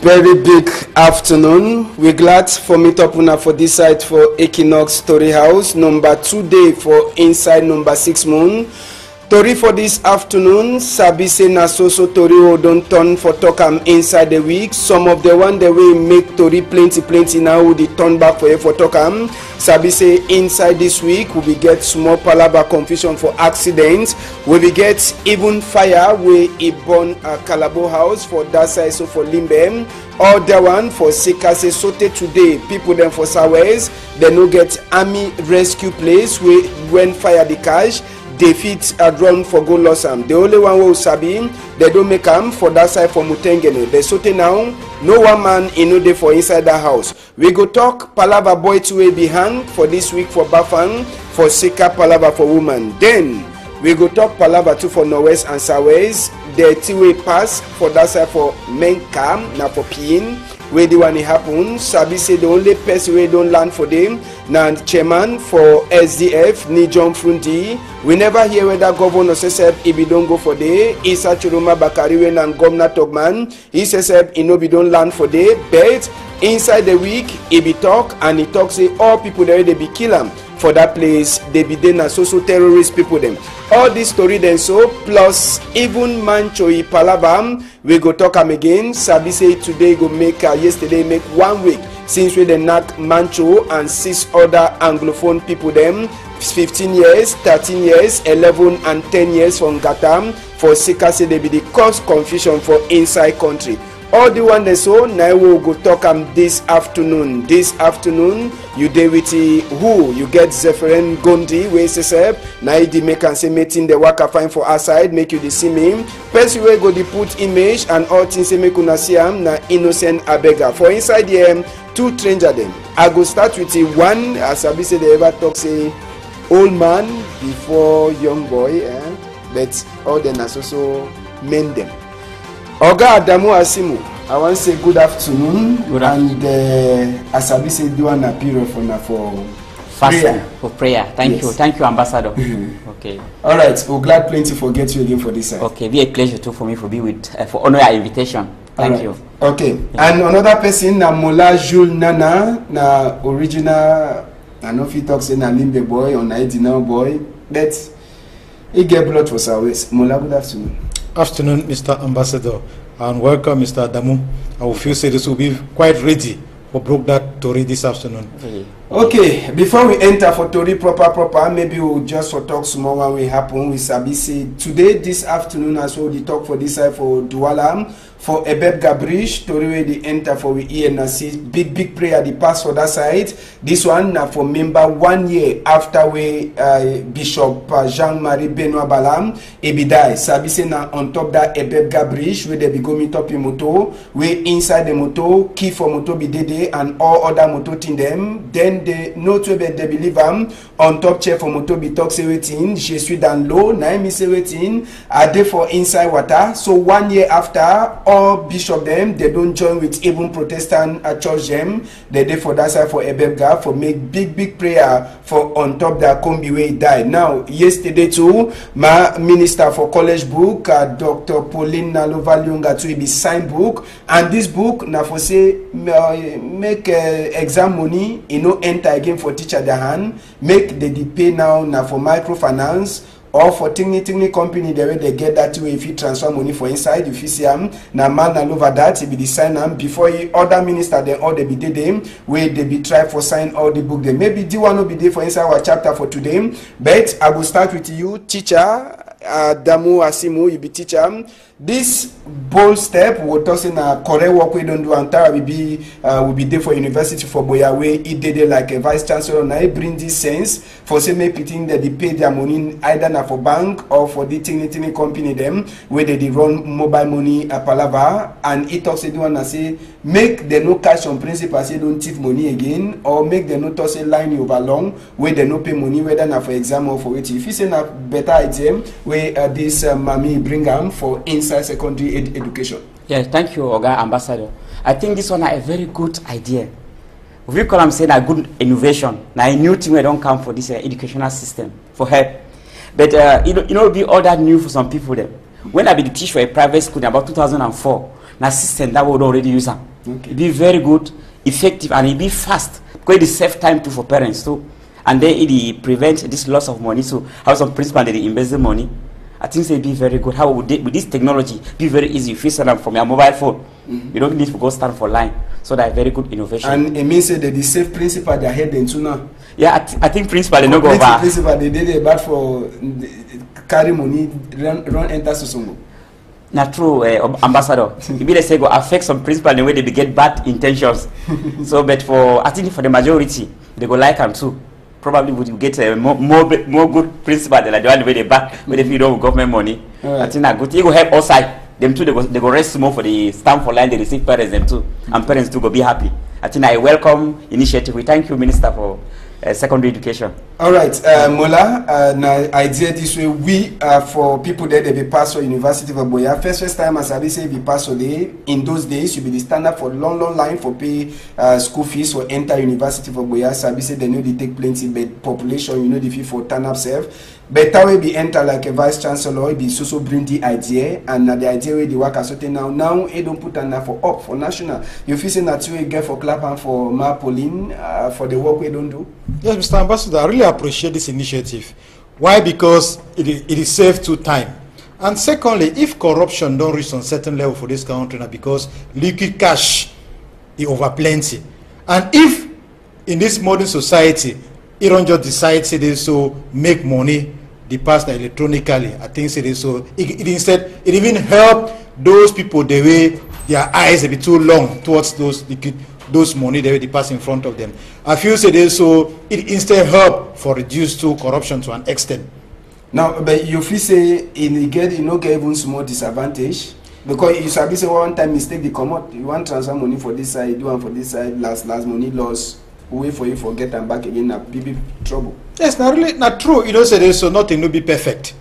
Very big afternoon. We're glad for meet up una for this side for Equinox Story House, number 2 day for inside number 6 moon. Tori for this afternoon, Sabi say na so Tori who don't turn for talk am inside the week. Some of the one that we make Tori plenty now will they turn back for talk am. Sabi say inside this week we will get small palaba confusion for accidents. We will get even fire where it burn a Calabo house for that side, so for Limbe. Other one for Sekase Sote today, people them for Sawes, they no get army rescue place where when fire the cash. They fit a drone for go loss am. The only one who sabi, they don't make am for that side for Mutengene. They sote now, no one man in no day for inside the house. We go talk palava boy to way behind for this week for Bafang, for Seka palava for woman. Then we go talk palava too for Norwest and Southwest. The two-way pass for that side for Menkam, now for Pin. Where the one it happen, Sabi say the only person we don't land for them. Now chairman for SDF, ni John Frundi. We never hear whether governor says if he don't go for day. Isa Churuma Bakariwe and Governor Togman. He says he no be don't land for day. But inside the week, he be talk and he talk say all people there they be kill him. For that place, they be then as social terrorist people them. All this story then so, plus even Manchoi Palabam, we go talk am again. Sabi say today go make, yesterday make 1 week since we the knock Mancho and 6 other Anglophone people them, 15 years, 13 years, 11 and 10 years from Gatam, for Sika say they be the cause confusion for inside country. All the one they so now we'll go talk this afternoon. This afternoon you dey with who you get Zephyrin Gondi where says now the make and say meeting the worker fine for outside make you the see me. Person where go the put image and all things say make una see am na innocent abega. For inside the 2 stranger them. I go start with one as I say they ever talk say old man before young boy, but all them are so men them. Oga Adamu Asimu, I want to say good afternoon. Good afternoon. And Asabi say do an appeal for fasting for prayer. Thank you, Ambassador. Okay. All right, we're glad plenty for get you again for this side. Okay, be a pleasure too for me for be with for honor your invitation. Thank you. Okay, yeah. And another person na Mola Jules Nana na original. I know if he talks in a Limbe boy or na Edina boy, but he get blood for Southwest. Mola, good afternoon. Afternoon, Mr. Ambassador, and welcome, Mr. Adamu. I will feel say this will be quite ready for broke that Tori this afternoon. Okay, before we enter for Tori proper, maybe we'll just for talk small when we happen with Sabi say today this afternoon as well. The talk for this side for Dualam for Ebeb Gabrish Tori where they enter for we ENC big prayer the pass for that side. This one now for member 1 year after we Bishop Jean-Marie Benoit Balam he die. Sabi say now on top that Ebeb Gabrish where they be go meet up in moto where inside the moto key for moto be dede and all other moto in them. Then they know to be they believe on top chair for moto be talk say waiting. Je suis dans l'eau. Now me say waiting. Are they for inside water? So 1 year after. All bishop them they don't join with even Protestant church them. They dey for that side for Ebebga for make big prayer for on top that combi way died. Now yesterday too, my minister for college book, Dr. Pauline Nalova Lyonga to be signed book, and this book now for say make exam money enter again for teacher their hand, make the pay now for microfinance. Or for technical company, the way they get that way, if you transfer money for inside, if you see them, now man and over that, it be the sign them before other minister, then all they be them, where they be try for sign all the book. They maybe the one will be there for inside our chapter for today. But I will start with you, teacher. Damu Asimu, you be teacher. This bold step will toss in a correct work we don't do entire will be there for university for Boyawe. It did like a vice chancellor. Now it bring this sense for say make pitting that they pay their money either now for bank or for the technical company them where they run mobile money a palava and it talks the one and say make the no cash on principle say don't thief money again or make the no toss a line over long where they no pay money whether now for exam or for it. If you say na better idea where this mommy bring them for inside secondary education. Yeah, thank you, Oga Ambassador. I think this one is a very good idea. We call them saying a good innovation. Now a new thing we don't come for this educational system for help. But be all that new for some people. Then when I be the teacher for a private school in about 2004, now system that would already use them. Okay. It be very good, effective, and it be fast. Because it save time too for parents too. And then it prevents this loss of money. So how some principal they embezzle money. I think it be very good. How would with this technology be very easy? You set up from your mobile phone. You don't need to go stand for line. So that's very good innovation. And it means that the safe principal they head into now. Yeah, I think principal they no go over. Principal they did it bad for carry money run enter Susungo. Not true, ambassador. Maybe they say go affect some principal in the way they get bad intentions. So, but I think for the majority, they go like them too. Probably would get more good principal than the one way they back when they feed over government money. Right. I think that good. It will help outside them too. They go rest more for the stand for line. They receive parents them too, and parents too go be happy. I think I welcome initiative. We thank you, Minister, for secondary education. All right, Mola, now idea this way, we for people that they be pass for University of Boya. First time as I say we pass day. In those days, you be the standard for long line for pay school fees for enter University of Boya. So I say they know they take plenty but population, you know the fee for turn up self. Better way be enter like a vice chancellor, be so bring the idea and the idea way the work as now it don't put an for up for national. You feel saying that you get for clap and for Pauline for the work we don't do. Yes, Mr. Ambassador, I really appreciate this initiative. Why? Because it is saved to time. And secondly, if corruption don't reach a certain level for this country now, because liquid cash is over plenty. And if in this modern society, it don't just decide to so make money, the past electronically, I think it is so. It instead, it even help those people the way their eyes a bit too long towards those money they pass in front of them. I feel so it instead help for reduce to corruption to an extent. Now, but you feel say you get even small disadvantage because you sabi say one time mistake they come out. You want transfer money for this side, do one for this side, last money loss. Wait for you forget and back again na big trouble. Yes, not true. You know say so nothing will be perfect.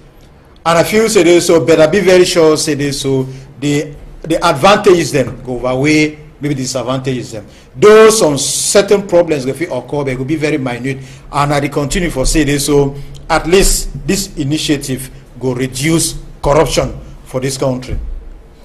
And I feel say so better be very sure say so the advantages them go away. Maybe disadvantages them. Though some certain problems will occur, they will be very minute, and I continue for say this. So at least this initiative will reduce corruption for this country.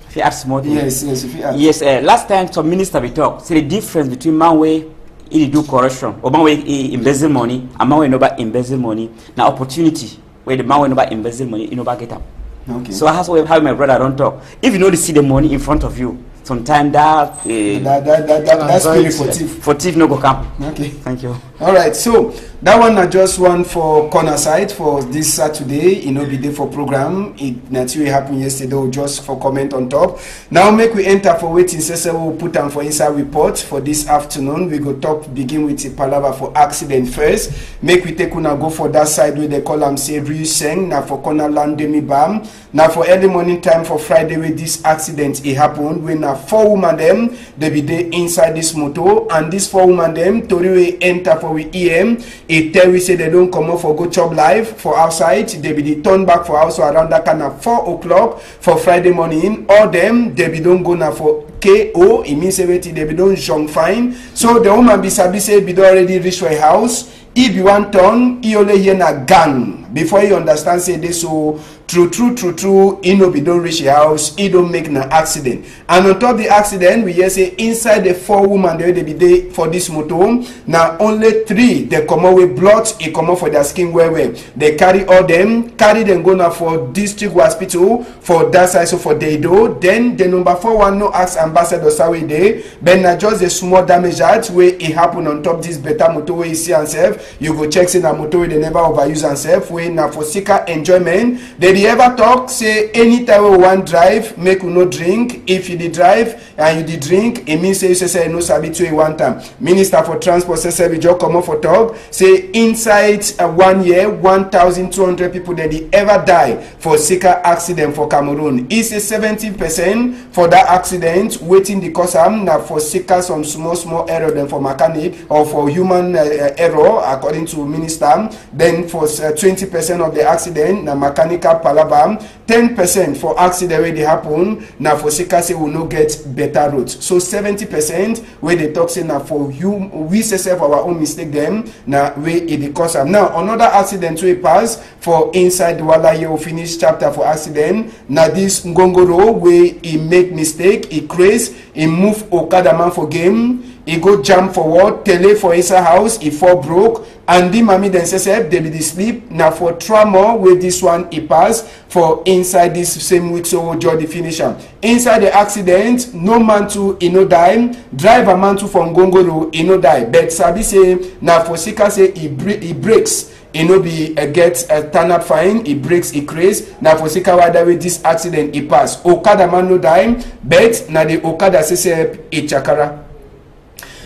If you ask more, yes. Last time some minister we talk. See the difference between man way he do corruption or man way he embezzle money and man way nobody embezzle money. Now opportunity where the man way nobody embezzle money, you nobody get up. Okay. So that's why how my brother don't talk. If you know to see the money in front of you. Sometimes that's really for thief no go come. Okay, thank you. All right, so that one I just one for corner side for this Saturday. Be there for program. It naturally happened yesterday. Just for comment on top. Now make we enter for waiting session. We'll put on for inside report for this afternoon. We go talk begin with the palaver for accident first. Make we take una go for that side where they call them say Ryuseng. Now for corner land demi bam. Now for early morning time for Friday where this accident it happened when 4 women them they be there inside this motor and this 4 women them tori we enter for we EM it tell we say they don't come up for go chop live for outside they be the turn back for house around that kind of 4 o'clock for Friday morning all them they be don't go now for KO it means everything they be don't jump fine so the woman be sabi say be already reach her house if you want turn he only hear na gang before you understand say this so true he no be don't reach the house he don't make no accident and on top of the accident we hear say inside the 4 women they be there for this motor now only 3 they come out with blood it come out for their skin well they carry them go now for district hospital for that side so for Deido then the number 4 one no ask ambassador Sawe day but now just a small damage that way it happen on top this better motor where you see yourself you go check say that motor where they never overuse yourself way now for seeker enjoyment they ever talk say anytime we want drive make we no drink if you did drive and you did drink it means say you say no sabi to one time minister for transport say we just come up for talk say inside 1 year 1,200 people that they ever die for seeker accident for Cameroon it's a 70% for that accident waiting the cause now for seeker some small error than for mechanic or for human error according to minister then for 20% of the accident now mechanical palabam 10% for accident where they happen now for seeker say we no get better roads so 70% where they talk say now for you we say our own mistake them now where it cause now another accident we pass for inside the Wala year finish chapter for accident now this Ngongoro where he make mistake he craze he move Okada man for game, he go jump forward, tele for inside house, he fall broke, and the mommy then says, they be the sleep. Now for trauma, with this one, he pass for inside this same week, so draw the finisher. Inside the accident, no man to, he no die, driver man to from Gongoro, he no die. But Sabi say, now for Sika say, he breaks. He no be get a turn up fine, he breaks, he craze. Now for Sika whether with this accident, he pass. Okada man no die, but now the Okada say, he chakara.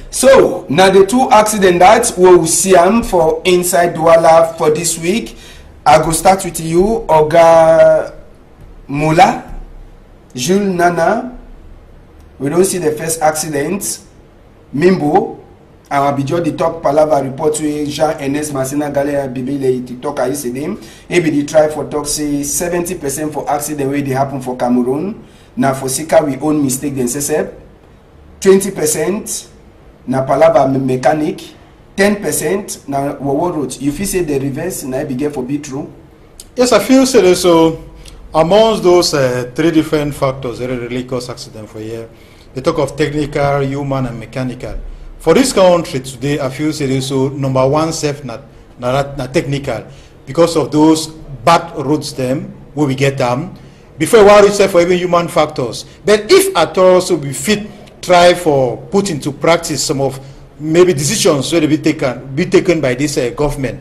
So now the two accidents that we will see for inside Douala for this week. I go start with you, Oga Mula, Jules Nana. We don't see the first accident. Mimbo, and Abijo the talk palava report to Jean-Ernest Masina Galea Bibile to talk I see them. Maybe they try for talk say 70% for accident where they happen for Cameroon. Now for Sika we own mistake then say 20% na palava mechanic. 10% now what road you feel say the reverse na be get for be true. Yes, I feel so. Amongst those three different factors that really cause accident for here, they talk of technical, human, and mechanical. For this country today, I feel so number one safe not technical because of those bad roads them where we get them. Before one reach for even human factors. But if at all so we fit try for put into practice some of maybe decisions will be taken by this government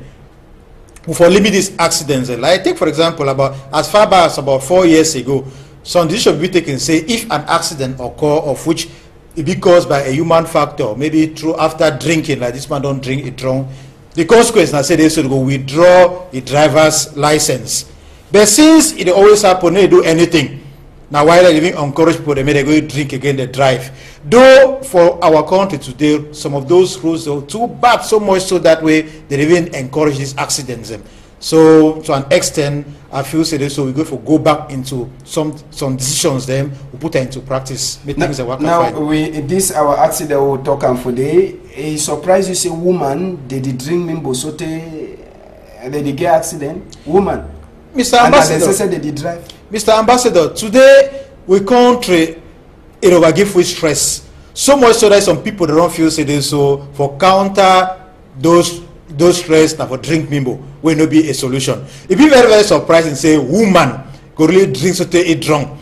for limit these accidents. Like take for example about as far back as about 4 years ago, some decisions will be taken. Say if an accident occur of which it be caused by a human factor, maybe through after drinking, like this man don't drink, it drunk. The consequence, I say they should go withdraw the driver's license. But since it always happen, they do anything. Now, while they even encourage people, they may they go drink again, they drive. Though for our country today, some of those rules are too bad, so much so that way they even encourage these accidents. So to an extent, I feel so we go back into some decisions. Then we put them into practice. Now this our accident we talk on for day. A surprise you say woman they drink mimbo sote they get accident woman. Mr. Ambassador, and they did drive. Mr. Ambassador, today we country give with stress. So much so that some people they don't feel so for counter those stress and for drink mimbo will not be a solution. It be very, very surprising say woman could really drink so they eat drunk.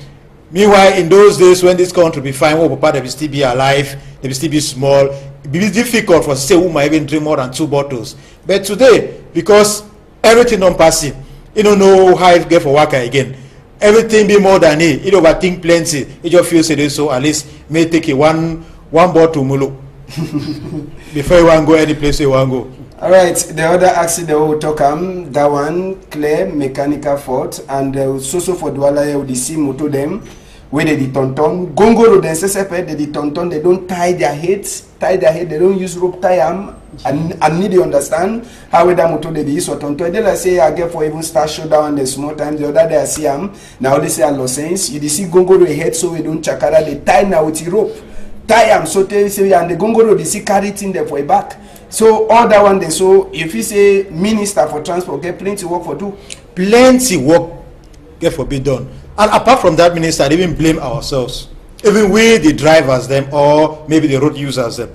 Meanwhile, in those days when this country be fine, papa they will still be alive, they will still be small. It be difficult for say woman even drink more than 2 bottles. But today, because everything don't pass it, you don't know how it get for work again. Everything be more than it. You overthink plenty. It just feels so at least may take it one bottle mulu before you want to go any place you want to go. All right, the other accident we talk that one clear mechanical fault and so for Douala we see moto them where they tonton gongoro then sesepe they tonton they don't tie their heads they don't use rope tie them and need to understand how that motor they use or tonton they like say I get for even start showdown the small time the other day I see them now they say a low sense you see gongoro head so we don't chakara they tie now with the rope tie them so they say and the gongoro they see carry it in there for a back. So all that one day, so if you say minister for transport, get plenty work for do. Plenty work get for be done. And apart from that, minister, they even blame ourselves. Even we, the drivers, them, or maybe the road users, them.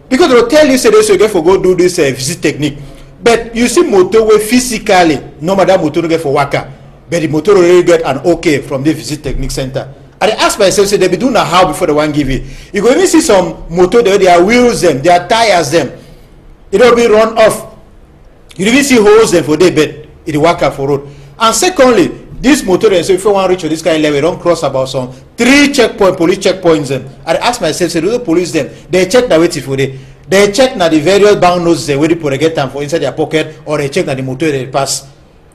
Because they will tell you, say, they should get for go do this visit technique. But you see motorway physically, no matter motor get for waka, but the motor already get an okay from the visit technique center. And I ask myself, say, they be doing a how before they want give it. You go even see some motor, their wheels, them, their tires, them. It will be run off. You even see holes there for day bed. It work out for road. And secondly, this motor, so if you want to reach this kind of level, don't cross about some 3 police checkpoints. Them. I ask myself, say, the police them, they check the waiting for day. They check now the various banknotes they waiting for they get them for inside their pocket, or they check that the motor they pass.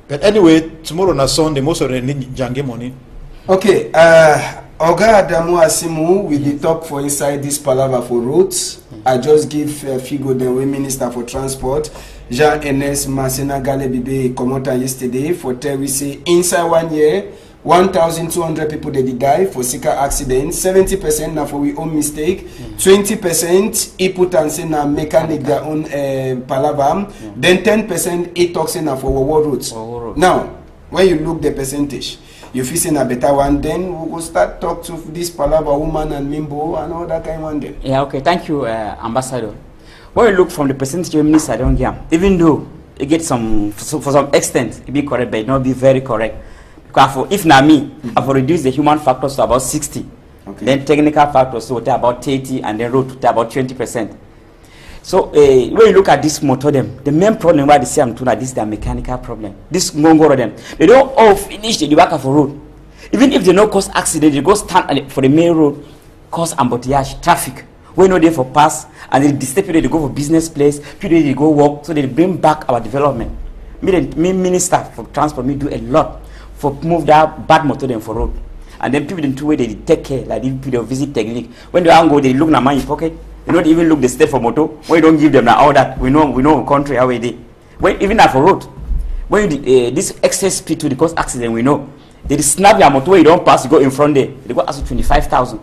But anyway, tomorrow na Sunday, most of them need jange money. Okay, Oga Adamu Asimu with the talk for inside this palaver for roads. I just give a figure the way Minister for Transport, Jean-Ernest Masina Galebibe, come out yesterday for tell we say inside 1 year, 1,200 people they did die for sicker accidents. 70% now for we own mistake. 20% he put and say na mechanic their own palaver. Then 10% he talks now for war roads. Now, when you look the percentage, you feel saying a better one, then we will start talk to this Palava woman and Mimbo and all that kind of one then. Yeah, okay, thank you, Ambassador. When you look from the percentage of minister, I don't get, even though it gets some, for some extent, it be correct, but it not be very correct. Because for, if not me, I will reduce the human factors to about 60. Okay. Then technical factors to about 30, and then road to about 20%. So when you look at this motor them, the main problem why they say I'm doing this is their mechanical problem. This Mongo them, they don't all finish the work for road. Even if they don't cause accident, they go stand for the main road, cause embouteillage, traffic. When no they for pass, and they disturb people, they go for business place, people they go work, so they bring back our development. Me minister for transport, me do a lot for move that bad motor them for road. And then people in two way they take care, like people visit technique. When they go, they look na money pocket. They don't even look the state for motor. When you don't give them all that, we know country how it is. When even at for road, when you, this excess speed to the cause accident, we know they snap your motor. When you don't pass, you go in front there. They go ask you 25,000.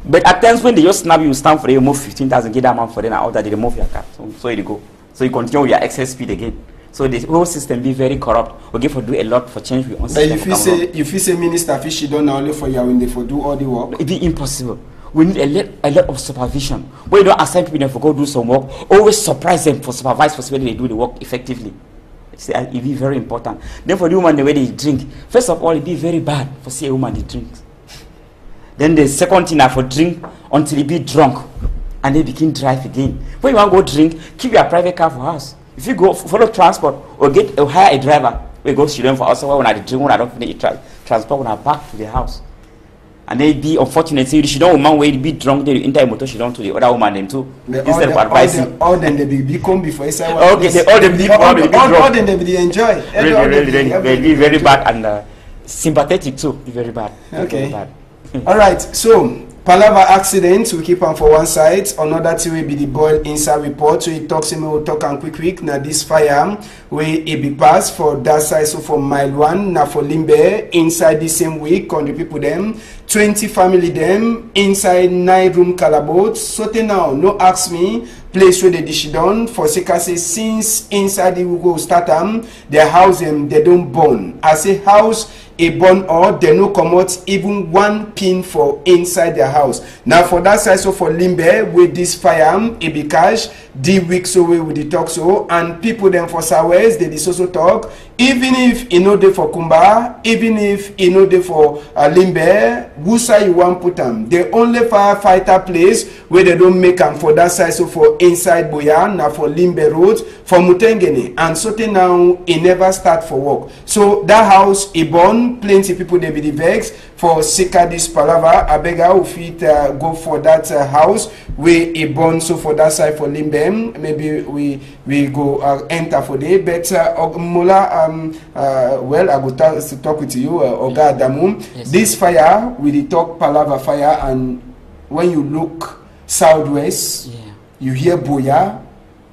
But at times when they just snap you, stand for they remove 15,000, get that amount for them, and all that they remove your car. So you go. So you continue with your excess speed again. So the whole system be very corrupt. We give for do a lot for change with on system. But if you say minister fish, you don't only for you when they for do all the work. It be impossible. We need a lot of supervision. When you don't assign people for go do some work, always surprise them for supervise for when they do the work effectively. It be very important. Then for the woman the way they drink, first of all it be very bad for see a woman they drinks. Then the second thing for drink until they be drunk and they begin drive again. When you want to go drink, keep your private car for house. If you go follow transport or hire a driver, we go to them for us when I drink, when I don't finish transport, when I back to the house. And they be unfortunate, so she don't woman way be drunk, they enter a motor, she don't to the other woman them too. Instead of advising. All them they become before inside. Okay, they all them be all them they enjoy. They be very bad and sympathetic too. Be very bad. Okay. Very bad. All right. So Palava accident, we keep on for one side. Another thing will be the boil inside report. So it talks him, we'll talk and quick. Now this fire where it be passed for that side, so for mile 1, now for Limbe, inside the same week, on the people them, 20 family them, inside 9-room calabote. So now, no ask me, place where they dish done, for Seka say, since inside the go start their house them, they don't burn. I say house, a burn or they no come out even one pin for inside their house. Now for that side, so for Limbe, with this fire, it be cash, the week so we with the talk so, and people them for Sawes, they dis also talk, even if you know they for Kumba, even if you know they for Limbe, who side you want put them? The only firefighter place where they don't make them for that side, so for inside Boyan, now for Limbe Road, for Mutengene, and so now it never start for work. So that house, it burn, plenty people they be the vex for Seka this Palava. I beg who fit go for that house where it burn, so for that side for Limbe, maybe we go enter for day. But Mola, well, I go to talk with you, Oga Adamu. Yes, this fire, we the talk Palava fire, and when you look southwest, yeah, you hear Boya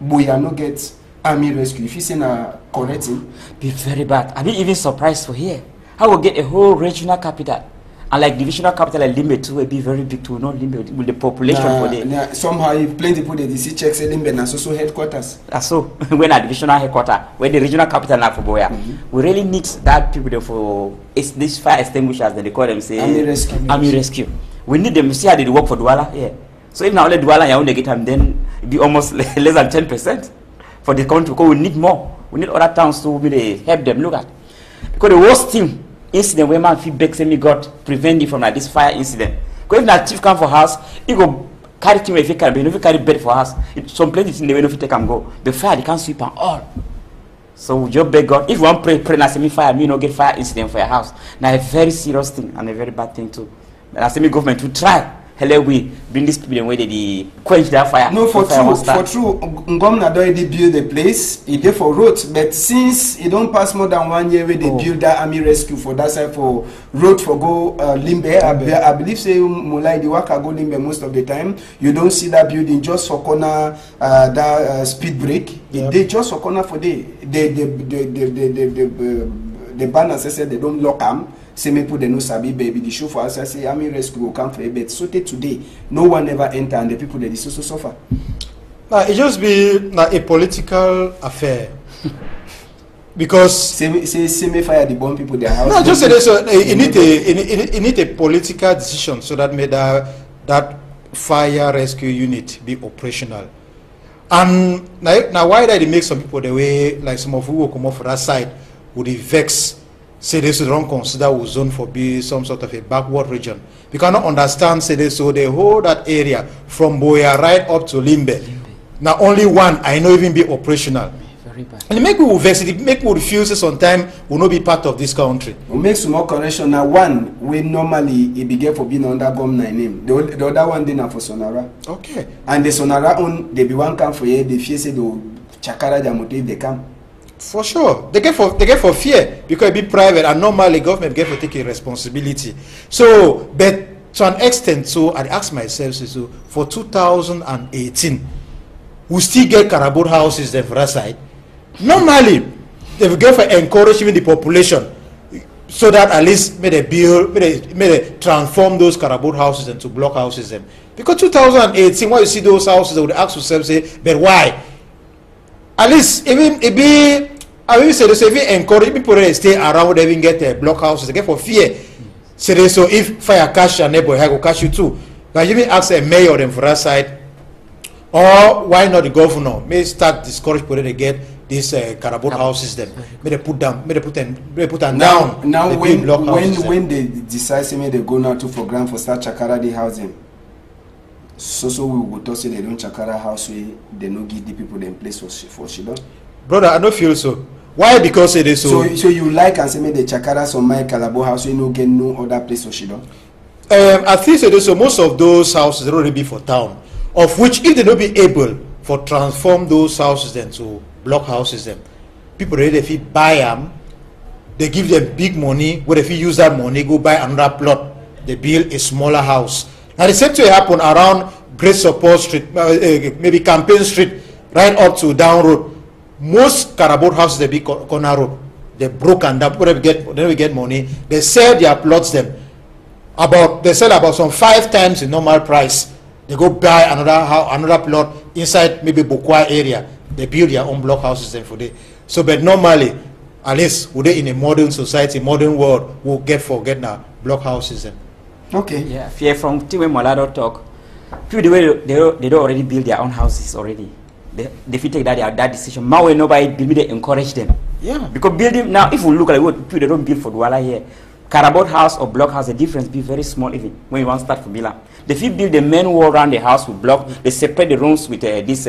no get army rescue. If you say na correcting, be very bad. I be even surprised for here. How will get a whole regional capital, and like divisional capital like Limbe too will be very big too. Not Limbe with the population for there. Somehow if plenty people they see checks Limbe na so headquarters. So when a divisional headquarters, when the regional capital now for Boya, we really need that people there for this fire extinguishers. Then they call them say army rescue. We need them to see how they work for Douala. Yeah. So if now let Douala you only get them, then it be almost less than 10% for the country. Because we need more. We need other towns to really help them. Look at because the worst thing incident where man feedback say me God prevent you from like this fire incident. Because if that chief come for house, he go carry team if he can, but if he carry bed for house, some places in the way no fit take and go. The fire they can't sweep and all. So we just beg God. If you want pray na say me fire, me no get fire incident for your house. Now a very serious thing and a very bad thing too. And I say me government to try. Hello, we bring this people in where they quench their fire. No, for true, Ngomna don't already build the place. It there for road, but since it don't pass more than 1 year where they build that army rescue for that side for road for go Limbe. I believe say Mulai the Waka go Limbe most of the time. You don't see that building just for corner that speed break. Yep. They just for corner for the banner said they don't lock them. Say me put the no sabi baby the show for us. I say army rescue will come for a bit. So today, no one ever enter and the people that is also suffer. It just be a political affair. Because say fire the bomb people their house. No, just say this. You need a political decision so that made that fire rescue unit be operational. And now why did it make some people the way like some of who will come off that side would vex? Say this don't consider zone for be some sort of a backward region. We cannot understand say this, so they hold that area from Boya right up to Limbe. Now only one I know even be operational. Very bad. And it make people vex, it make people refuse sometimes will not be part of this country. We make some more correction. Now one we normally it begin for being under government name. The other one then for Sonara. Okay. And the Sonara own they be one come for here, they fear say the Chakara Jamoto if they come. For sure, they get for fear because it be private, and normally government get for taking responsibility. So, but to an extent, so I ask myself, so for 2018, we still get cardboard houses there for that side. Normally, they will get for encouraging the population, so that at least may they transform those cardboard houses into block houses them. Because 2018, when you see those houses, they would ask yourself, say, but why? At least even it be I will say this, if you encourage people to stay around, they even get block houses, they get for fear. Say this, so if fire catch your neighbor, I will catch you too. But you may ask a mayor them for that side, or why not the governor? May start discourage people to get these cardboard houses them. May they put them down. Now when they decide say may they go now to for grant for start Chakara the housing. So we will talk say they don't Chakara house way, they no give the people them place for Shidon. Brother, I don't feel so. Why? Because it is so. So you like and say me the Chakara some my Calabo house we no get no other place for Shidon? I think so. Most of those houses already be for town, of which if they don't be able for transform those houses then to block houses them, people ready if you buy them, they give them big money. Where if you use that money, go buy another plot, they build a smaller house. Now the same thing happen around Great Support Street, maybe Campaign Street, right up to Down Road. Most cardboard houses they be corner road. They broken down. People they get money. They sell their plots them. They sell about some 5 times the normal price. They go buy another plot inside maybe Bokwa area. They build their own block houses then for day. So but normally, at least would they in a modern society, modern world, will get now block houses then. Okay. Yeah, fear from Tiwe Molado talk. People they don't already build their own houses already. They take that decision. Now when nobody build, they encourage them. Yeah. Because building now, if we look at what people they don't build for Douala here, cardboard house or block house, the difference be very small even when you want to start for Bila. The if you build the main wall around the house with block, they separate the rooms with this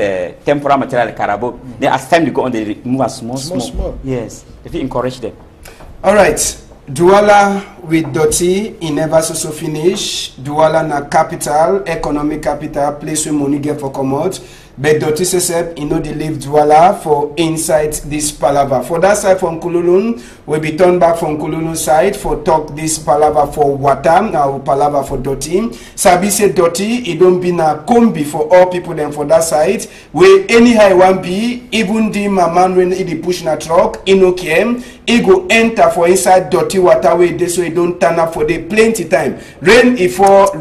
temporary material cardboard. Then as time they go on, they move as small. Yes. If you encourage them. All right. Douala with Doti, it never so finish. Douala na capital, economic capital, place where money get for come out. But Doti says, you know, they leave Douala for inside this palaver. For that side from Kululun, we'll be turned back from Kululun side for talk this palaver for Watam, now palaver for Doti. Sabi say Doti, it don't be na combi for all people then for that side. Where anyhow one be, even the man when he push na truck, in OKM, he go enter for inside Doti water way, this so he don't turn up for the plenty time. Rain for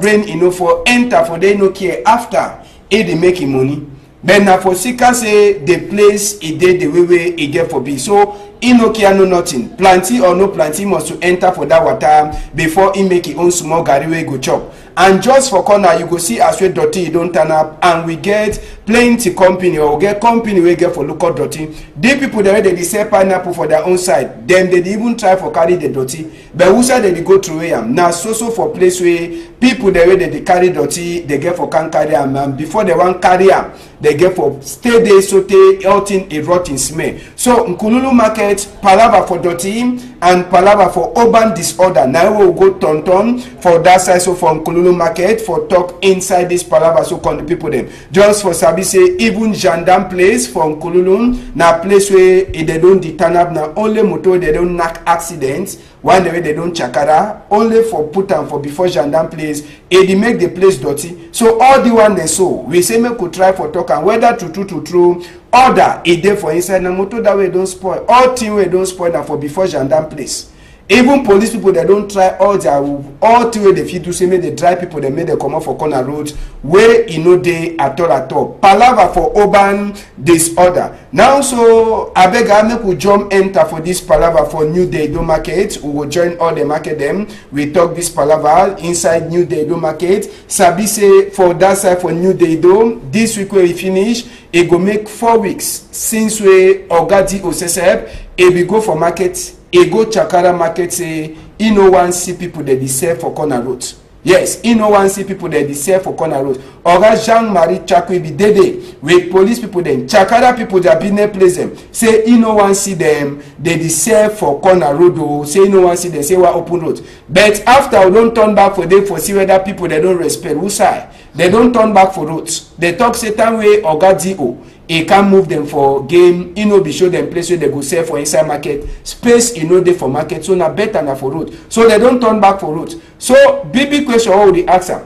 enter for the no care after, he dey make him money. But now for Sika say the place it did the way it get for be. So in no care no nothing. Plenty or no plenty must to enter for that water before he make his own small garri way go chop. And just for corner you go see as we Dirty you don't turn up and we get plenty company or get company we get for local Dirty. The people there they sell pineapple for their own side. Then they even try for carry the Dirty. But who said they go through am? Now so for place where people there they carry Dirty they get for can carry am and before they want carry am they get for stay there so they out in a rotten smell. So Nkululu market palava for Dirty and palava for urban disorder. Now we will go turn for that side so for Nkululu market for talk inside this palava so con the people them just for sabi say even gendarme place for Nkululu na place where they don't turn up na only motor they don't knock accidents one the way they don't chakara only for put am for before gendarme place they make the place dirty. So all the one they so we say make we try for talk and whether true order a day for inside na motor that way don't spoil all thing way don't spoil na for before gendarme place. Even police people, they don't try all the way they fit to say make they drive people, they make them come out for corner roads where you know they at all. Palava for urban disorder. Now, so I beg I make we jump enter for this palava for New Day Do Market. We will join all the market them. We talk this palava inside New Day Do Market. Sabi say for that side for New Day Do, this week we finish, it go make 4 weeks since we Ogadi Osesep, it we go for market. E go Chakara market say e no wan see people that dey sell for corner road. Yes, e no wan see people that dey sell for corner road. Oga Jean-Marie Chakwe be dede with police people dem. Chakara people that business place them say e no wan see them they dey sell for corner road o. Say e no wan see them say wa open road. But after we don turn back for them for see whether people they don't respect who side. They don't turn back for roads. They talk certain way Oga D.O. He can't move them for game. He no be show them place where they go sell for inside market. Space he no dey for market. So na better na for road. So they don't turn back for road. So big question how they ask am.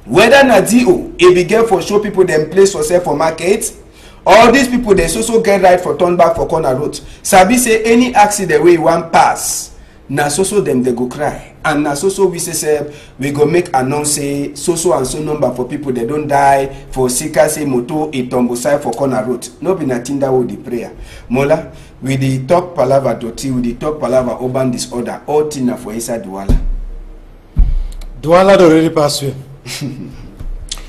Whether na DO he be get for show people them place for sell for market. All these people they so get right for turn back for corner road. Sabi say any accident where you want pass. Na so them they go cry. And na so we say we go make announce say so and so number for people they don't die for sika say moto itombo side for corner road. No be nothing that would the prayer. Mola, with the talk palava doti, with the talk palava urban disorder, all thing for inside Douala. Douala already pass away.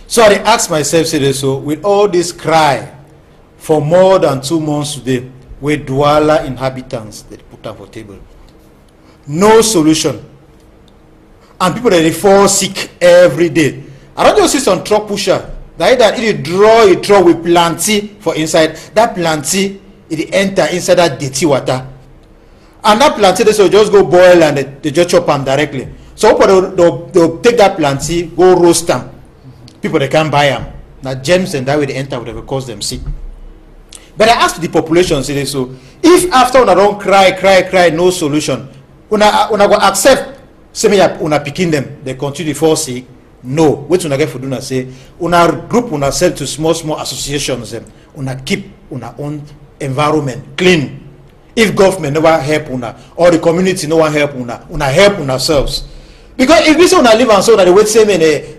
So I ask myself, say so with all this cry for more than 2 months today, with Douala inhabitants they put up for table. No solution. And people they fall sick every day. I don't just see some truck pusher that either draw a truck with plenty for inside. That plenty it enter inside that dirty water. And that plenty they so just go boil and they just chop them directly. So people they'll take that plenty, go roast them. People they can't buy them. Now germs and that way they enter whatever cause them sick. But I ask the population, say so if after una don't cry, no solution. Una go accept say me una picking them they continue to fall sick. No, what una get for do na say una group una sell to small associations them una keep una own environment clean. If government never help una or the community no one help una help una selves. Because if we say una live and so that they wait say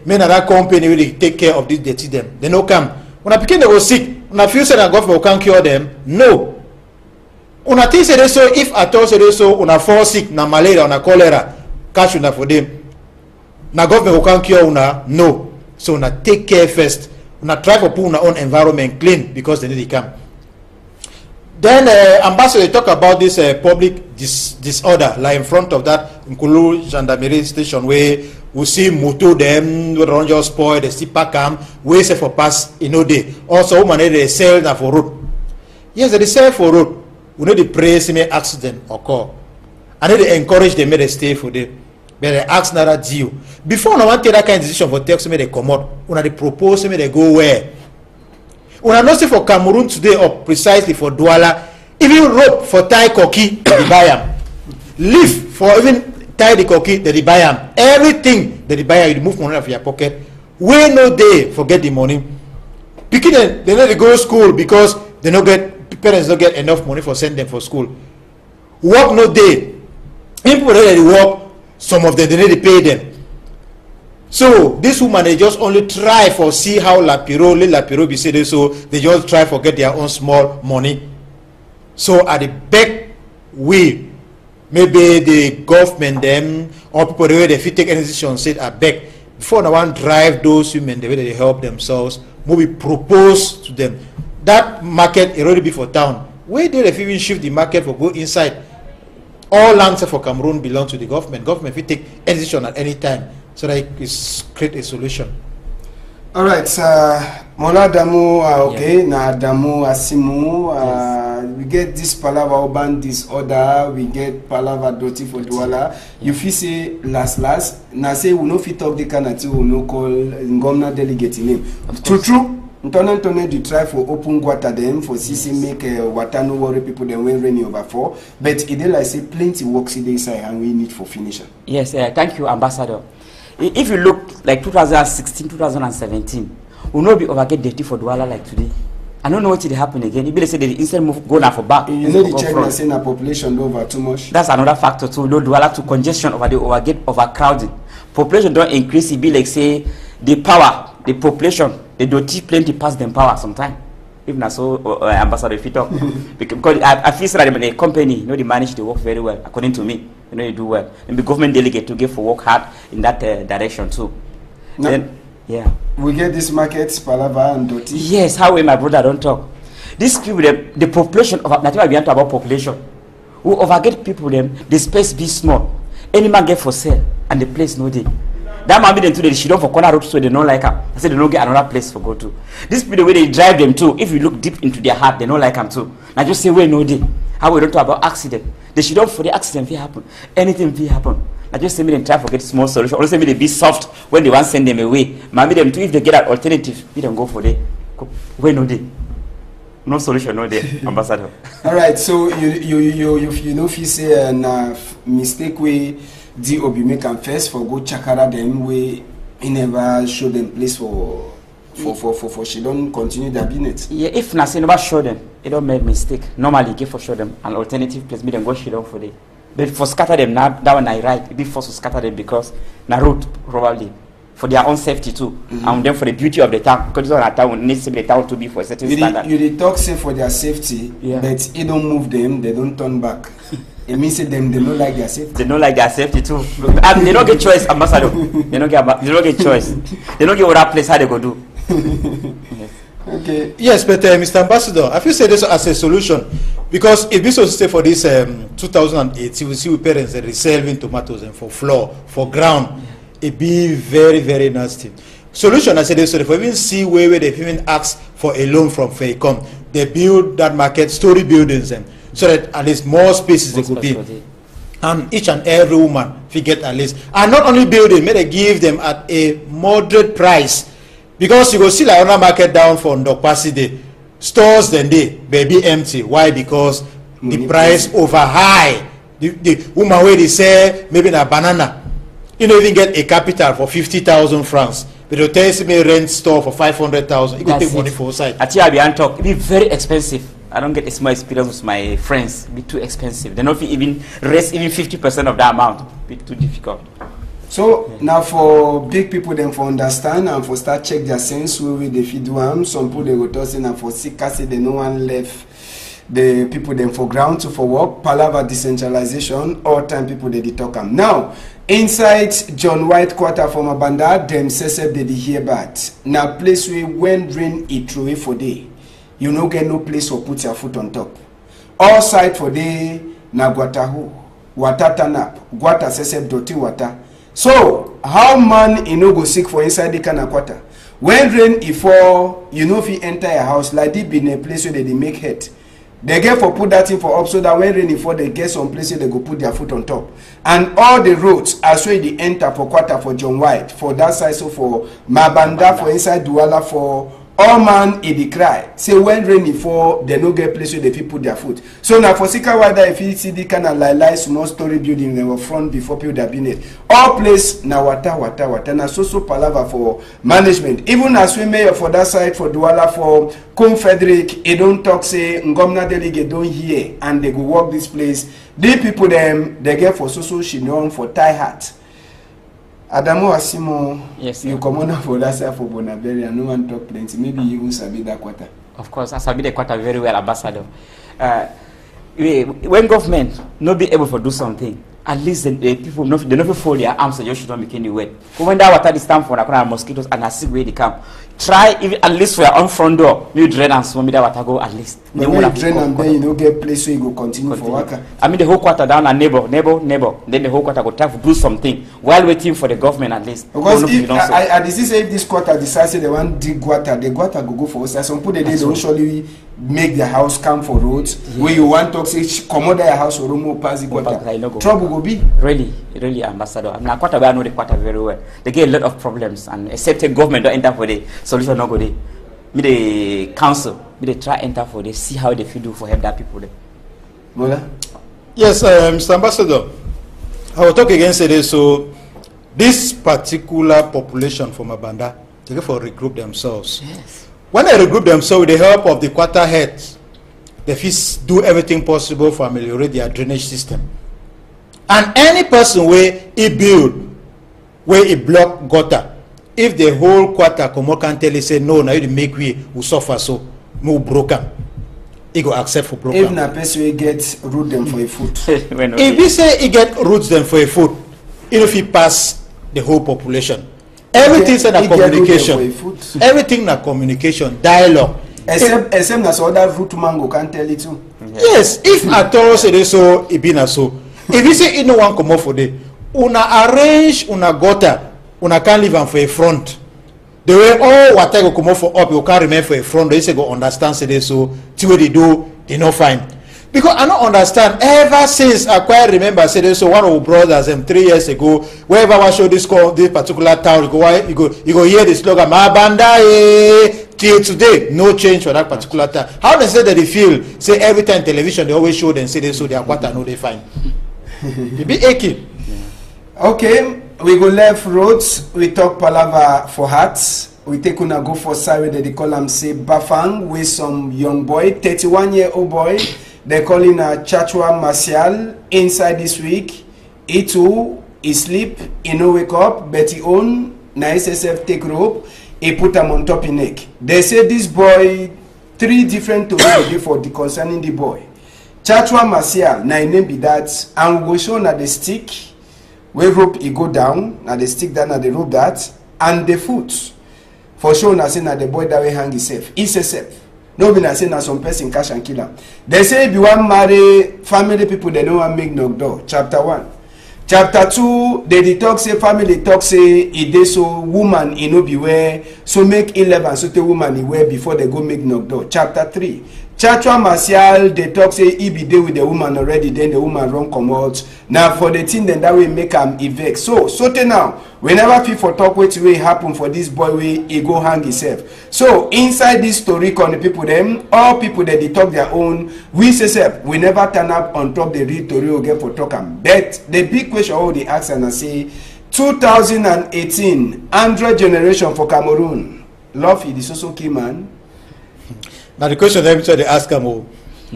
men that company will take care of this dirty them they no come. Una picking they go sick una feel say that government can cure them. No. Una think say so if at all say so una fall sick na malaria una cholera catch una for them na government can cure una. No. So una take care first. Una try to put una own environment clean because they need to come. Then ambassador talk about this public disorder like in front of that Nkulu gendarmerie station where we see moto them we don't just spoil they still pack them we say for pass in no day. Also woman they sell na for road. Yes they sell for road. We know the pray say may accident occur. And then they encourage them may they stay for them. But they ask another deal. Before no one take that kind of decision for text may they come out. When they propose may they go where. When I know say for Cameroon today or precisely for Douala, even rope for tie cocky they buy them. Leaf for even tie the cocky they buy them. Everything they buy you move money out of your pocket. We no day forget the money. Picking them they know they go to school because they no get parents don't get enough money for send them for school. Work no day. People that work, some of them they need to pay them. So this woman they just only try for see how Lapiro be said so they just try for get their own small money. So at the back way, maybe the government them or people the way they fit take any decision said at back before no one drive those women the way they help themselves, maybe propose to them. That market already be for town. Where did they even shift the market for go inside? All lands for Cameroon belong to the government. Government will take any decision at any time so that it create a solution. All right, Mola Damu, okay, na Damu Asimu, we get this palava urban disorder, we get palava doti for Douala. You feel say last, na say we no fit talk the kind of thing we no call Ngomna delegate name. True. Ntone they try for open water them for CC make water no worry people then when rainy overfall. But it dey like say plenty works inside and we need for finisher. Yes, thank you, Ambassador. If you look like 2016, 2017, we no be overget dirty for Douala like today. I don't know what will happen again. If they say they instead move go now for back. You know the check na saying a population over too much. That's another factor too. No dwell to congestion over the overcrowding. Population don't increase. It be like say the power, the population, they don't plenty pass them power sometimes. If not so, Ambassador, if you talk, because I feel that the company, you know, they manage to work very well according to me. You know, they do well. And the government delegate to give for work hard in that direction too. No. Then, yeah. We get this markets, Palava and Doti. Yes, how will my brother don't talk? These people, the population of that's why we talk about population. We overget people them, the space be small. Any man get for sale and the place no day. That man be them today, she don't for corner road so they don't like her. I said they don't get another place for go to. These people the way they drive them too, if you look deep into their heart, they don't like them too. Now just say where no day. How we don't talk about accident. They should don't for the accident will happen. Anything will happen. I just say me them try to get small solution. Also say me they be soft when they want to send them away. Maybe them too if they get an alternative, we them go for the where no day. No solution, no day, Ambassador. All right, so you know if you say a mistake way the obi make am first for go chakara them way he never show them place for she don't continue their business. Yeah, if Nasi never show them, it don't make mistake. Normally give for show them an alternative place, me them go she don't for them. But for scatter them now that one I right, it be forced to scatter them because na road probably. For their own safety too, and then for the beauty of the town, because on a town needs the town to be for a certain standard. You talk say for their safety, yeah. But it don't move them, they don't turn back. It means that them they don't like their safety. They don't like their safety too. And they don't get choice, Ambassador. They don't get choice. They don't get what place how they go do. Yes. Okay. Yes, but Mr. Ambassador, I feel say this as a solution because if this was say for this 2008, you will see with parents that reselling tomatoes and for floor, for ground. Yeah. It be very, very nasty. Solution, I said this, so if we even see where they even ask for a loan from FACOM, they build that market, story buildings, and so that at least more spaces they could be. And each and every woman, if you get at least, and not only building, may they give them at a moderate price. Because you go see like another market down for Ndokpasi, stores then they be empty. Why? Because the price over high. The woman where they say maybe a banana. You don't even get a capital for 50,000 francs. But they'll tell me rent store for 500,000. You can take money for side. Actually, I'll be on talk. It be very expensive. I don't get a small experience with my friends. It be too expensive. They don't even raise even 50% of that amount. It be too difficult. So now for big people then for understand and for start check their sense where they feed them. Some people they go tossing and for sick say they no one left. The people then for ground to for work, palava decentralization, all time people they talk them. Now, inside John White quarter from Abanda, them says they hear bad. Now place where when rain it throw away for day, you no get no place for put your foot on top. All side for day na guatahu, watatanap, guata sesep doti wata. So how man you no go sick for inside the kind of quarter? When rain it fall, you know if you enter a house like this be in a place where they make head. They get for put that thing for up so that when rain fall, they get some places they go put their foot on top. And all the roads as well they enter for quarter for John White, for that side, so for Mabanda, for inside Douala, for all man in the cry. Say when rain fall, they no get place where they put their foot. So now for Sika Wada, if you see the kind of like small story building they were front before people that been it. All place na wata na so palava for management. Even as we mayor for that side for Douala for Confederate, it don't talk say Ngomna delegate don't hear and they go work this place. The people them they get for so she known for tie hat. Adamo Asimo, yes, you come on for that side for Bonaberry and no one talk plenty. Maybe you even sabi that quarter. Of course, I sabi the quarter very well, Ambassador. When government not be able to do something, at least the people they never fold their arms and you should not make any way. When that water is time for mosquitoes and I see where they come. Try even at least for your own front door. You drain and swim that water go at least. But when you drain and then you don't get place where you go continue for work. I mean the whole quarter down and neighbor. Then the whole quarter go try to do something while waiting for the government at least. Because if I say if this quarter decides they want dig water, the water go for us. Some people they don't usually make their house come for roads. Yeah. Where you want to say commode your house or room pass the water. Trouble go be. Really, Ambassador. I mean, quarter I know the quarter very well. They get a lot of problems and except the government don't enter for the solution not go there. Me the council, me they try enter for they see how they feel do for help that people there. Mola? Yes, Mr. Ambassador. I will talk again today. So this particular population from Abanda, they go for regroup themselves. Yes. when they regroup themselves with the help of the quarter heads, they fit do everything possible for ameliorate their drainage system. And any person where he build, where he block gutter, if the whole quarter can tell you say no, now you make we will suffer so no broken. He go accept for broken. If na person we get root them for a foot. If he say he get roots them for a foot, if he pass the whole population. Everything is na communication. Everything na communication, dialogue. Except that other root mango can tell it too. Yes, if at all say so, it be na so. If you say no one come up for day, una arrange una gutter, una can't leave am for a front. The way all water go come up for up, you can't remain for a front. They say go understand say so. See what they do, they not find. Because I don't understand. Ever since I quite remember say so one of our brothers 3 years ago, wherever I show this particular town, you go hear the slogan Mabanda. Till today, no change for that particular time. How they say that they feel? Say every time television they always show them say they so they are quarter no they find. It be aching. Okay, we go left roads. We talk palava for hearts. We take una go for side that they call him say Bafang with some young boy, 31-year-old boy. They call him a Chachwa Martial inside this week. He too, he sleep, he no wake up, but he own na SSF take rope. He put him on top of neck. They say this boy 3 different stories for the concerning the boy. Chachwa Martial, na name be that, and we go show na the stick where rope he go down, na the stick down na the rope that, and the foot for sure na say na the boy that way hang himself. He self. No be na say na some person catch and kill him. They say if you want marry family people, they don't want make knock door. Chapter 1. Chapter 2, they talk say family talk say it dey so woman e no be wear so make 11 so the woman e wear before they go make knock door. Chapter 3, Chachwa Martial they talk say he be there with the woman already, then the woman run come out. Now for the thing then that way make him evict. So now whenever people talk what way happen for this boy way he go hang himself. So inside this story con the people them all people that they talk their own, we say we never turn up on top the real story again for talk am. But the big question all they ask and I say 2018 Android generation for Cameroon. Love it is also key man. Now the question every time they ask him,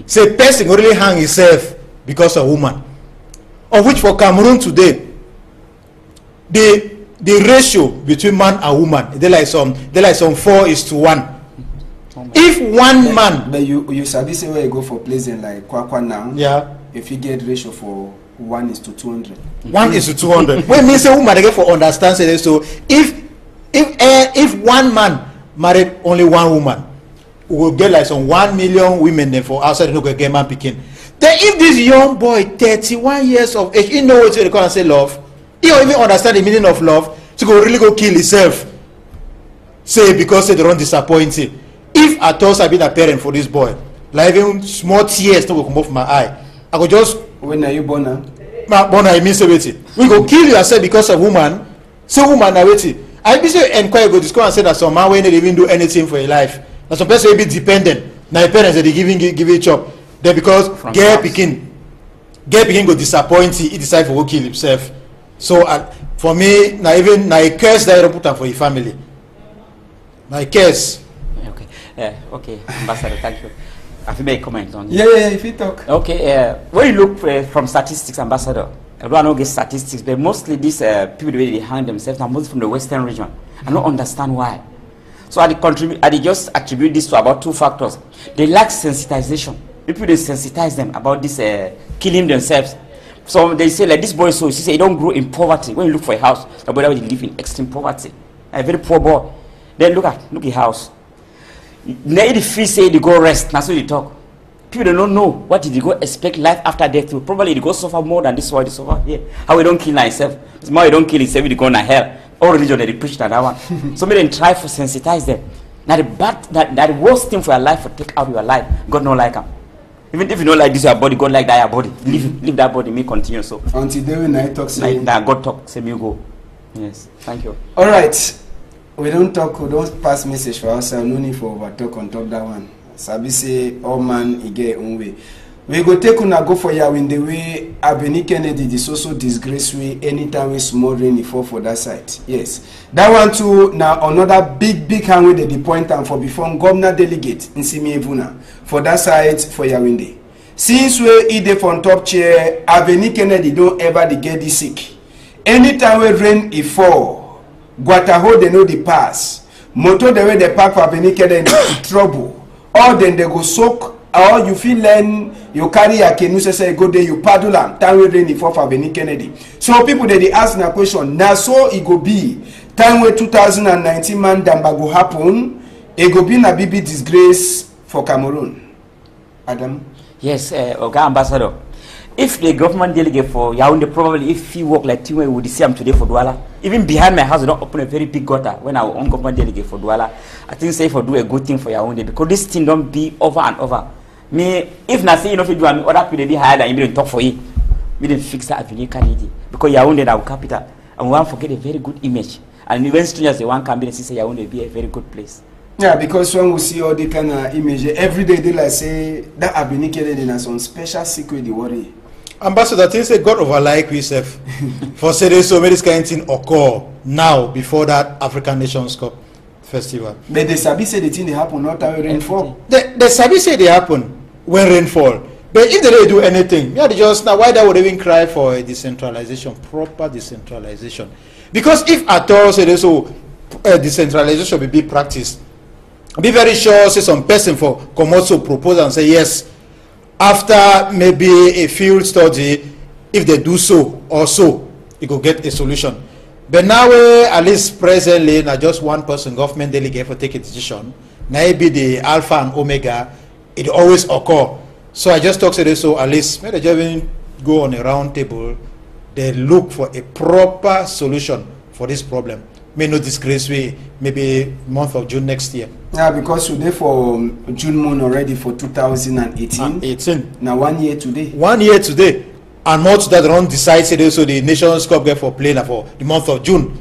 say person really hang himself because of woman, of which for Cameroon today, the ratio between man and woman they like some 4:1. If one man, but you sabi say where you go for places like Kwakwa now, yeah, if you get ratio for 1:200, 1:200. When me say woman they get for understand say so if one man married only one woman, we will get like some 1 million women then for outside no go get man picking. Then if this young boy 31 years of age, he know what they call and say love, he don't even understand the meaning of love, to go really go kill himself. Say because they don't disappoint him. If at all I been a parent for this boy, like even small tears no go come off my eye, I go just when are you born now? Born I mean say waiting. We go kill yourself because of woman. Say woman now waiting. I be say enquire go discover and say that some man when they even do anything for your life. Now some person will be dependent. Now your parents they give a chop. Then because girl picking go disappoint he decide for go kill himself. So for me, now even now a curse that you put on for your family. Now a curse. Okay. Okay, Ambassador, thank you. I think make a comment on yeah, if you talk. Okay, when you look from statistics, Ambassador, I don't get statistics, but mostly these people they hang themselves are mostly from the Western region. I don't understand why. So I just attribute this to about 2 factors. They lack sensitization. People they sensitize them about this killing themselves. So they say like this boy so he say he don't grow in poverty. When you look for a house, the boy will live in extreme poverty. A very poor boy. Then look at house. Now the fee say they go rest. That's what they talk. People don't know what did they go expect life after death to. Probably they go suffer more than this one they suffer here. How we don't kill ourselves. It's more you don't kill yourself, they go to hell. All religion they preach that one. So maybe try to sensitize them. Now the worst thing for your life to take out your life, God don't like them. Even if you don't like this your body, God like that your body. Leave that body, may continue so. Until then when I talk say that God talk, say me go. Yes, thank you. Alright. We don't pass message for ourselves, no need for over talk on top that one. Sabi say all man he get own way. We go take una go for Yaoundé way. Abeni Kennedy is also disgrace way anytime we small rain fall for that side. Yes. That one too now another big hand with the point and for before governor delegate in Simi Evuna for that side for Yaoundé. Since we eat from top chair, Abeni Kennedy don't ever get the sick. Anytime we rain it fall, Guataho they know the pass. Moto the way they park for Abeni Kennedy in trouble. Or then they go soak. Or you feel learn, you carry a canoe, say go there, you paddle and time we rain for Abeni Kennedy. So people they ask na question, now so it go be time where 2019 man damba go happen, it go be na BB disgrace for Cameroon. Adam? Yes, Oga Ambassador. If the government delegate for Yaoundé probably if he work like Timwe would see him today for Douala. Even behind my house, we don't open a very big gutter when our own government delegate for Douala. I think say for do a good thing for Yaoundé because this thing don't be over and over. Me, if nothing, you know, if you do other people be higher than you didn't talk for it, we didn't fix that Avenue Kennedy because Yaoundé our capital, and we want to forget a very good image. And when strangers they want come in and say Yaoundé be a very good place. Yeah, because when we see all the kind of image every day, they like say that Avenue Kennedy has some special secret they worry. Ambassador, things say God overlike we self for say so many kind of thing occur now before that African Nations Cup festival. But the Sabi say the thing they happen not when rainfall. The Sabi say they happen when rainfall. But if they don't do anything, yeah, they just now why they would even cry for a decentralization, proper decentralization. Because if at all say so decentralization will be practiced, be very sure say some person for come also propose and say yes. After maybe a field study, if they do so or so, you go get a solution. But now, at least presently, not just one person, government delegate for take a decision. Maybe the alpha and omega, it always occur. So I just talk to this, so at least maybe they go on a round table, they look for a proper solution for this problem. May not disgrace way, maybe month of June next year. Yeah, because today for June month already for 2018. Now 1 year today. 1 year today. And not that run decides so the Nations Cup get for playing for the month of June.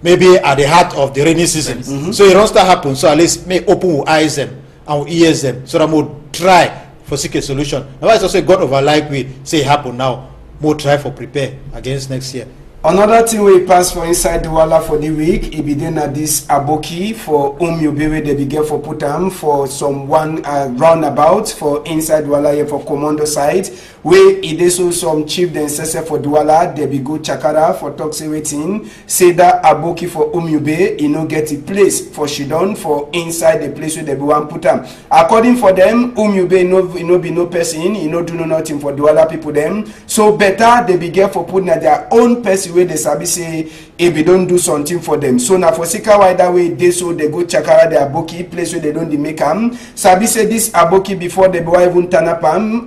Maybe at the heart of the rainy season. So it don't start happen. So at least may open our eyes them and our ears them. So that we'll try for seek a solution. Now I also God over like we say it happen now. More try for prepare against next year. Another thing we pass for inside the Douala for the week, it be then at this Aboki for Yobewe they be get for Putam for some one roundabout for inside Douala here for Commando side. Where it is also some chief then sese for Douala, they be go Chakara for Toxe waiting. Say that Aboki for Yobewe, you know get a place for Shidon for inside the place where they be one Putam. According for them, Yobewe no be no person, you know do no nothing for Douala people them. So better they be get for putting at their own person. Where they sabi say if we don't do something for them. So now for Sika why that way they so they go Chakara the Aboki place where they don't make them. Sabi say this Aboki before they go even turn up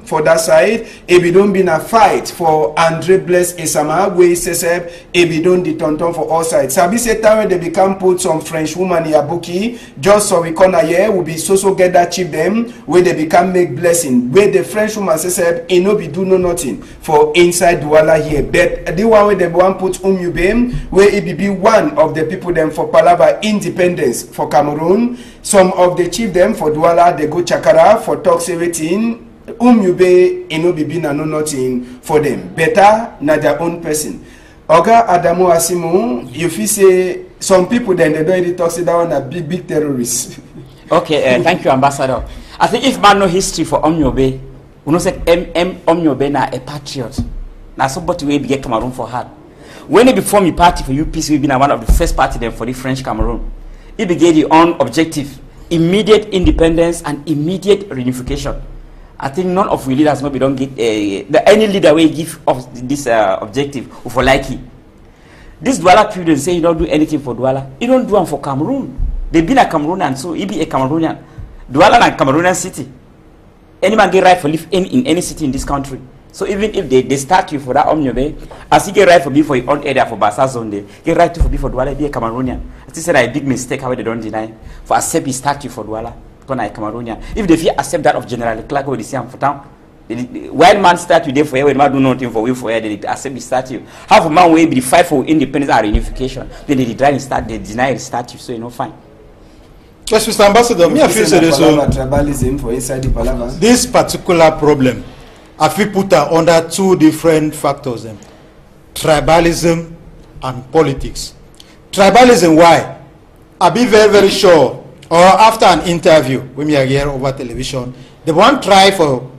for that side. If we don't be in a fight for Andre Bless Esama where he says if we don't the tonton for all sides. Sabi say time when they become put some French woman in Aboki just so we corner here will be so get that cheap them where they become make blessing. Where the French woman says it no be do no nothing for inside Douala here. But the one where they want put Yobewe where it be one of the people them for Palava independence for Cameroon. Some of the chief them for Douala they go Chakara for talks everything. Yobewe no be na no nothing for them. Better na their own person. Oga Adamu Asimu, if you say some people then they don't really talk say that one a big terrorists. Okay, thank you, Ambassador. I think if man know history for Yobewe, we know say Yobewe na a patriot. Now somebody will get Cameroon for hard. When he formed a party for UPC, we been one of the first party there for the French Cameroon. He began the own objective, immediate independence and immediate reunification. I think none of we leaders maybe don't get any leader will give of this objective for like it. This Douala people say you don't do anything for Douala. You don't do them for Cameroon. They been a Cameroonian, so he be a Cameroonian. Douala na Cameroonian city. Any man get right for live in any city in this country. So even if they start you for that Yobewe, as he get right for be for your own area for Bassa zone, they get right to for be for Douala, be a Cameroonian. I think that a big mistake how they don't deny for accept his statue for Douala, because a Cameroonian. If they feel accept that of General Clark with the same for town, while man statue there for here, man do nothing for we for here, they accept his statue. Half a man will be fight for independence and reunification. Then they deny the statue, so you know fine. Yes, Mr. Ambassador, me I feel so tribalism for inside the Palava. This particular problem I feel put her under two different factors, tribalism and politics. Tribalism, why? I be very, very sure, or after an interview, when we are here over television, they want try for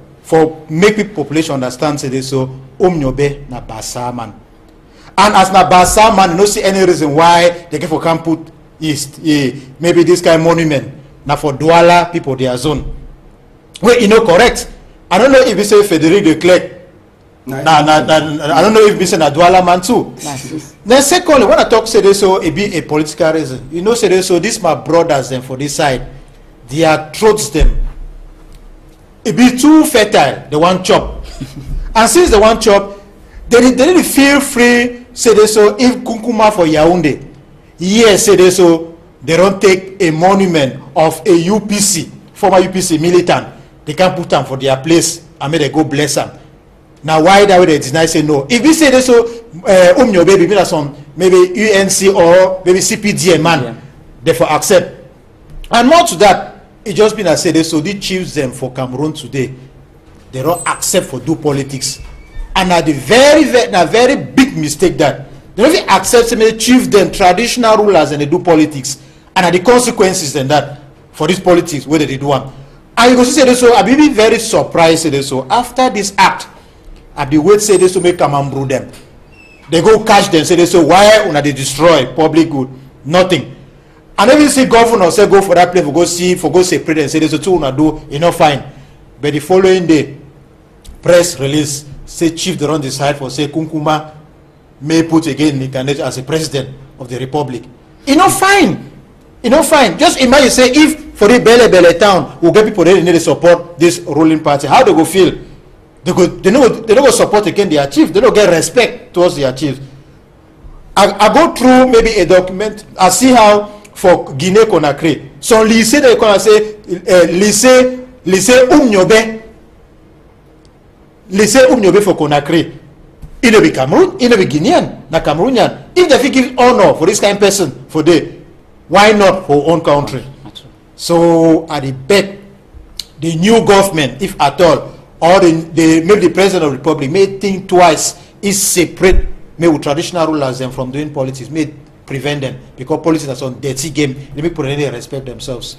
make people population understand, say this, so, Omnyobe na Basa man. And as na Basa man, no see any reason why they can come put East, maybe this kind of monument, now for Douala people, their zone. Well, you know, correct. I don't know if you say Frederic de Klerk. I don't know if you say na Douala man too. Nice. Then secondly, when I talk, say this, so it be a political reason. You know, say this, so this my brothers them for this side, their throats them. It be too fertile, they want chop. And since they want chop, they need to feel free, say this, so if Kunkuma for Yaoundé, yes, say this, so they don't take a monument of a UPC, former UPC militant, they can put them for their place and may they go bless them. Now why that way they deny, say no? If we say this, so your baby, maybe some maybe UNC or maybe CPDM man, yeah, therefore accept. And more to that, it just been I say this, so they choose them for Cameroon today. They don't accept for do politics. And at the very big mistake that they don't even accept them, they choose them traditional rulers and they do politics. And at the consequences then that for this politics, whether they do one. And you go say this, so I be very surprised say this, so after this act, I be wait say this to make come and brew them. They go catch them, say this, so why when they destroy public good? Nothing. And then you see governor say go for that place, for go say president, say this, so two una do, you know, fine. But the following day, press release, say chief they don't decide for say Kunkuma may put again the candidate as a president of the republic. You know, fine. You know, fine. Just imagine say if for the Bele town will get people there need to support this ruling party, how they go feel? They don't go support again their chief. They don't get respect towards their chief. I go through maybe a document. I see how for Guinea Conakry. So lycée they can say lycée Umnyobe for Conakry. It will be Cameroon, it will be Guinean, not Cameroonian. If they give honor for this kind of person for day, why not for our own country? So I bet the new government, if at all, or maybe the president of the republic may think twice, is separate maybe traditional rulers and from doing politics, may prevent them because politics is on dirty game. They make people respect themselves.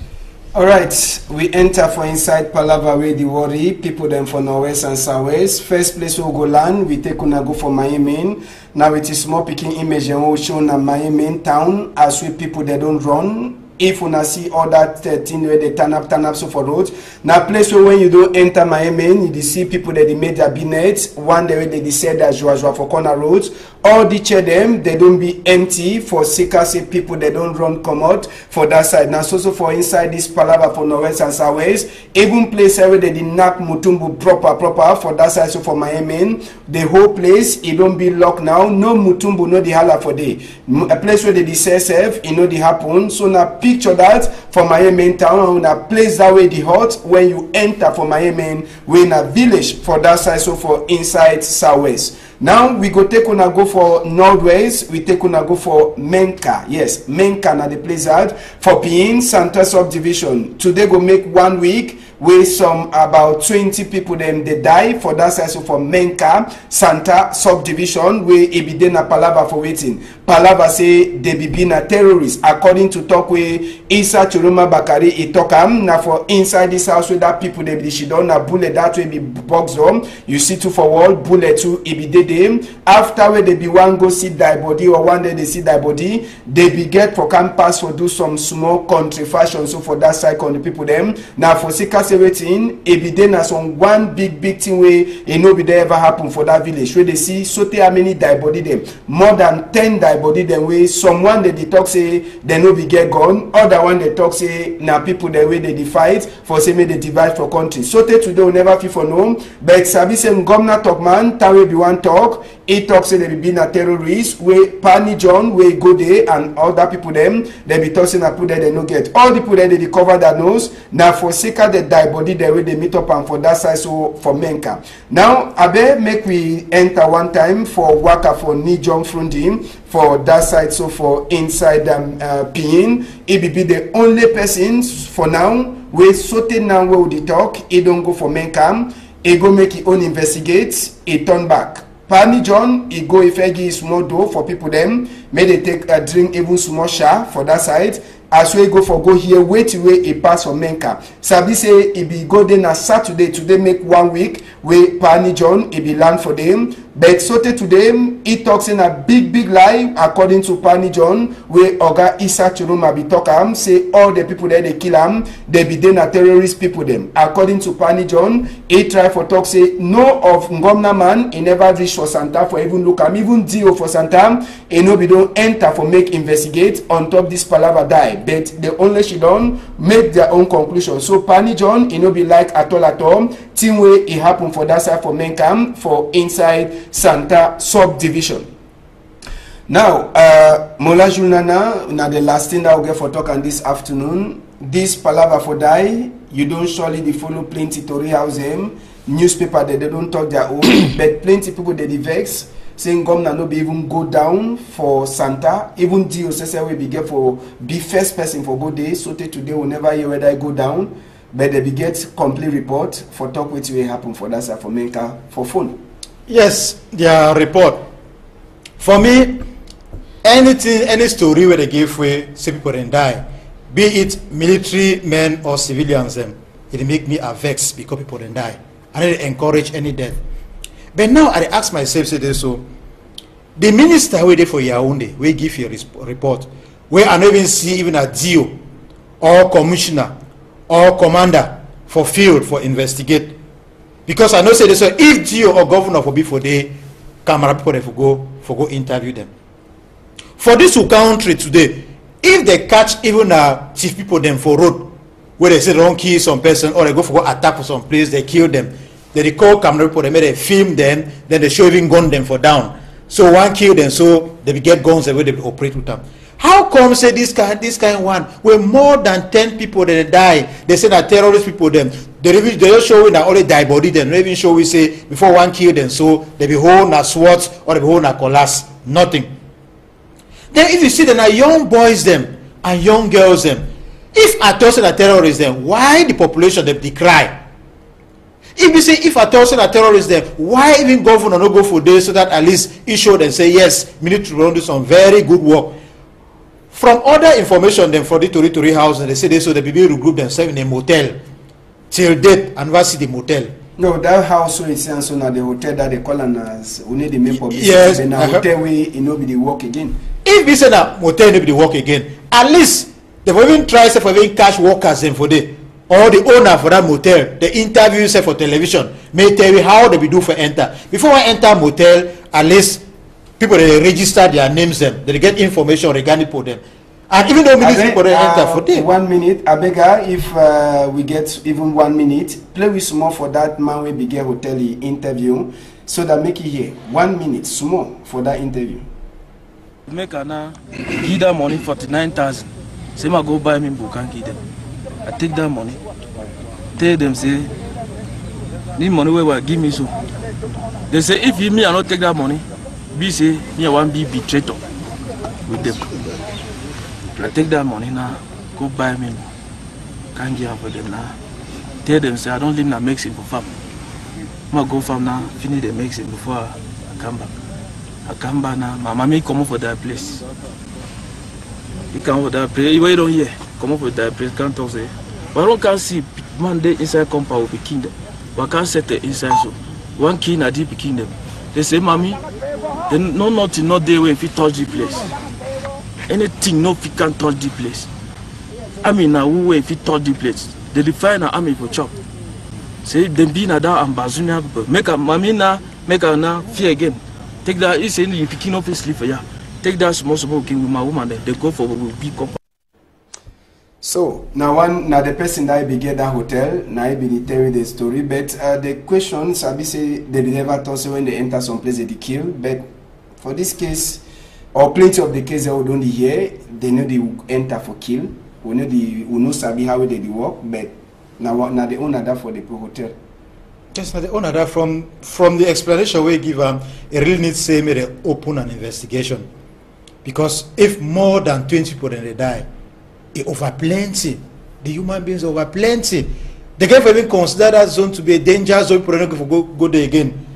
All right, we enter for inside Palava where the worry people them for Northwest and Southwest. First place we go land, we take una go for Miami. Now it is more picking image and we show na Miami town as we people they don't run. If una see all that thing where they turn up so for roads. Now place where when you don't enter Miami, you see people that they made their binets. One day they said that Joshua for corner roads. All the chair them, they don't be empty for sicker say people they don't run come out for that side. Now so for inside this Palava for Northwest and Southwest, even place where they did knock Mutumbu proper for that side. So for Miami, the whole place it don't be locked now. No Mutumbu, no the hala for day. A place where they deceive, you know the happen. So now picture that for Miami town, a place that way the hot when you enter for Miami, we in a village for that side. So for inside Southwest. Now we go take una go for Northwest, we take una go for Menka. Yes, Menka na the place at for PIDGIN Santa subdivision. Today go make 1 week where some about 20 people them they die for that side. So for Menka Santa subdivision where it be na Palava for waiting. Palava say they be na terrorists according to talk where Isa Churuma Bakari it talk na for inside this house where that people they be she don na bullet that way be box room. You see two for wall bullet two it be dead. After where they be one go see thy body or one day they see thy body, they be get for campus for do some small country fashion. So for that side on the people them now for Sika waiting, it be then as on one big thing way it no be there ever happen for that village where they see so how many die body them more than 10 die body them way someone they talk say they no be get gone, other one they talk say now people the way they fight for say may they divide for country. So today will never feel for no, but sabi say governor talk man that way be one talk. He talks say they be na terrorists where Pani John where go there and other people them they be tossing and put there they no get all the people there they cover their nose now for Sika they die body the way they meet up and for that side. So for Menka now Abe make we enter one time for Waka for Nijong Frundi for that side. So for inside PIDGIN it be the only person for now we sote now where we talk it don't go for Menka. he go make his own investigate, he turn back. Pani John, he go if I give small dough for people them, may they take a drink even small share for that side. As we go for go here, wait away he pass for Menka. Sabi say he be go there na Saturday today make 1 week where Pani John he be land for them. But so to them, he talks in a big lie according to Pani John, where Oga Isa Churuma be talk am, say all the people there they kill am, they be then a terrorist people them. According to Pani John, he try for talk say no of Ngomna man, he never reach for Santa for even look am, even Dio for Santa, he no be don't enter for make investigate on top this palava die. But they only she don't make their own conclusion. So Pani John, he no be like at all. Team way it happen for that side for Menkam for inside Santa subdivision. Now, Mola Junana, now the last thing that we'll get for talk on this afternoon. This palava for die, you don't surely they follow plenty Tory house them, newspaper they don't talk their own, but plenty people they vex. Saying governor no be even go down for Santa, even DOCC will be get for be first person for go day. So today will never hear whether I go down, but they be get complete report for talk which will happen for that side for Menka for phone. Yes, their report. For me, anything, any story where they give way, say people then die, be it military men or civilians, them, it make me a vex because people then die. I don't encourage any death. But now I ask myself, say this, so the minister waited for Yaoundé, we give you a report, where I don't even see even a DO or commissioner or commander for field for investigate. Because I know say this, so if DO or governor for be for the camera people for go interview them. For this country today, if they catch even chief people them for road, where they say they don't kill some person or they go for go attack for some place, they kill them. They call camera people, they film them, then they show even gun them for down. So one kill them, so they get guns the way they operate with them. How come say this kind one where more than 10 people that die? They say that terrorist people them. They just show that only die body them. They even show we say before one kill them, so they be hold a SWAT or they be hold a collapse. Nothing. Then if you see that young boys them and young girls them, if I tell say that terrorists them, why the population them decry? If you say if I tell say that terrorists them, why even governor no go for this so that at least he show and say yes, we need to do some very good work. From other information them for the Tory house, and they say they so the people regroup themselves in a motel till date and never see the motel. No, that house so it's so now the hotel that they call as we need the make publicity. Yes, then hotel way it no be the work again. If we say that motel no be the work again, at least they will even try say for even cash workers them for day. Or the owner for that motel, the interview say for television, may tell you how they be do for enter. Before I enter motel, at least people they register their names them, they get information regarding for them. And even though many people they enter for them. 1 minute, Abega, if we get even 1 minute, play with small for that man we begin hotel interview, so that make it here 1 minute small for that interview. Make an give that money 49,000. Say I go buy me book and give them. I take that money, tell them say, need money where give me so. They say if me I not take that money, be say me I want be betrayed with them. I take that money now, go buy me, can't give for them now. Tell them say I don't live in a Mexico farm. I go farm now, finish the Mexico before I come back. I come back now, my mommy come up for that place. You come for that place, you don't hear. Come up with that place, can't talk say. But I don't can see man they inside compound will be kingdom. But can't set the inside so. One king at deep kingdom. They say, mommy, they know nothing not there when if you touch the place. Anything no fit can touch the place. I mean now who if you touch the place. They define an army for chop. Say them be na that ambazunia people. Make a mommy now, make a now fear again. Take that is saying you picking up his sleep for ya. Take that small king with my woman then they go for big compound. So now the person that be get that hotel, now I be telling the story, but the questions I be say they never thought so when they enter some place they kill, but for this case, or plenty of the cases they don't hear, they know they enter for kill, we know sabi how they work, but now the owner that for the hotel. Just now the owner that from the explanation we give it really needs to say they open an investigation, because if more than 20 people then they die. It over plenty. The human beings over plenty. They can even consider that zone to be a danger zone. People don't go there again.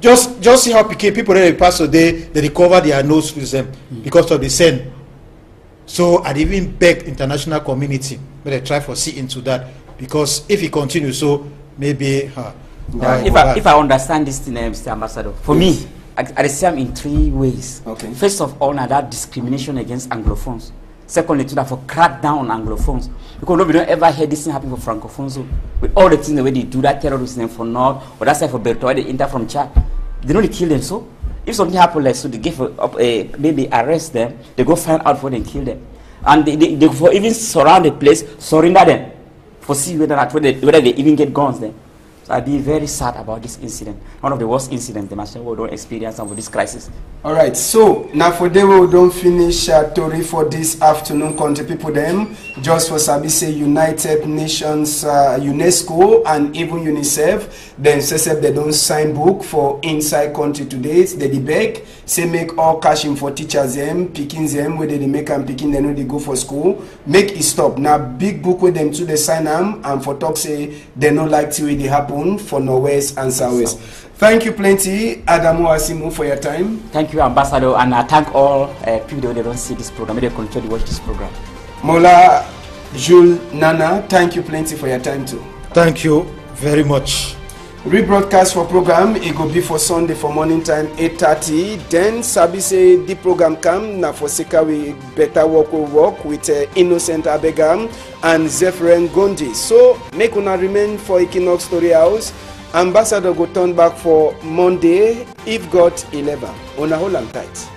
Just see how people that pass today, they recover their nose with them because of the sand. So I'd even beg international community, but they try for see into that, because if it continues, so maybe. If I understand this thing, Mr. Ambassador, for me, I see them in 3 ways. Okay. First of all, now that discrimination against Anglophones. Secondly, to that for crack down on Anglophones, because we don't ever hear this thing happen for Francophones. With all the things the way they do that terrorism for North or that side for Bertois, they enter from Chad, they don't kill them. So if something happens, like so, they give maybe arrest them, they go find out before they kill them, and they for even surround the place, surrender them, for see whether they even get guns then. I'd be very sad about this incident. One of the worst incidents the National World don't experience for this crisis. All right, so now for the we don't finish Tori for this afternoon. Country people them just for Sabi say United Nations, UNESCO, and even UNICEF. Then say they don't sign book for inside country today. They beg say make all cash in for teachers them, picking them where they make and picking them when they go for school. Make it stop. Now big book with them to the sign them and for talk say they don't like to it happen for Northwest and Southwest. Thank you plenty, Adamu Asimu, for your time. Thank you, Ambassador, and I thank all people that don't see this program, they continue to watch this program. Mola, Jules, Nana, thank you plenty for your time too. Thank you very much. Rebroadcast for program, it will be for Sunday for morning time 8:30. Then Sabi say the program come now for Sika we better work with Innocent Abegam and Zephyrin Gondi. So make una remain for Equinox Story House. Ambassador go turn back for Monday if God 11. Una hold on tight.